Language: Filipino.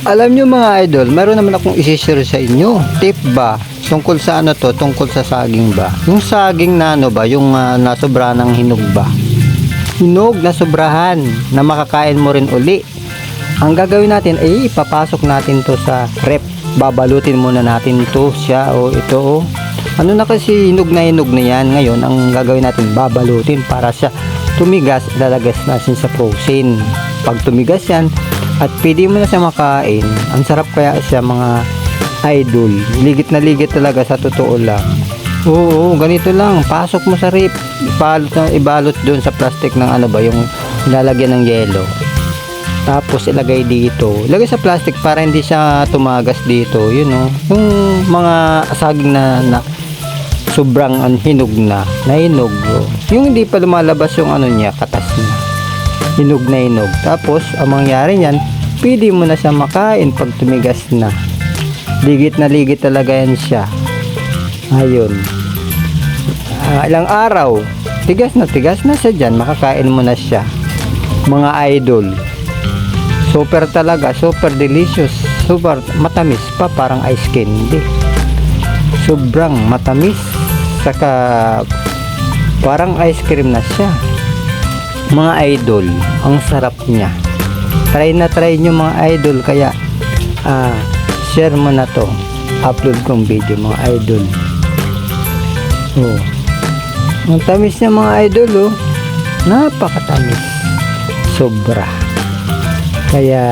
Alam nyo mga idol, meron naman akong isi-share sa inyo. Tip ba? Tungkol sa ano to? Tungkol sa saging ba? Yung saging na ano ba? Yung nasobra ng hinog ba? Hinog na sobrahan na makakain mo rin uli. Ang gagawin natin ay ipapasok natin to sa rep. Babalutin muna natin to siya o ito o. Ano na kasi hinog na yan. Ngayon ang gagawin natin babalutin para siya tumigas. Lalagas natin sa frozen. Pag tumigas yan at pwede mo na siya makain, ang sarap kaya siya mga idol. Ligit na ligit talaga sa totoo lang. Oo, ganito lang. Pasok mo sa rep. Ibalot doon sa plastic ng ano ba, yung nilalagyan ng yelo. Tapos ilagay dito. Ilagay sa plastic para hindi siya tumagas dito. Yun o. Yung mga saging na sobrang hinog na hinog. Yung hindi pa lumalabas yung ano niya, katas niya. Hinog na hinog. Tapos ang mangyari niyan, pwede mo na siya makain pag tumigas na. Ligit na ligit talaga yan siya. Ayun. Ilang araw, tigas na siya dyan. Makakain mo na siya. Mga idol. Super talaga, super delicious. Super matamis pa, parang ice candy. Sobrang matamis. Saka parang ice cream na siya. Mga idol, ang sarap niya. Try nyo mga idol. Kaya share mo na to. Upload kong video mga idol. Oh, ang tamis niya mga idol. Oh, napakatamis. Sobra. Kaya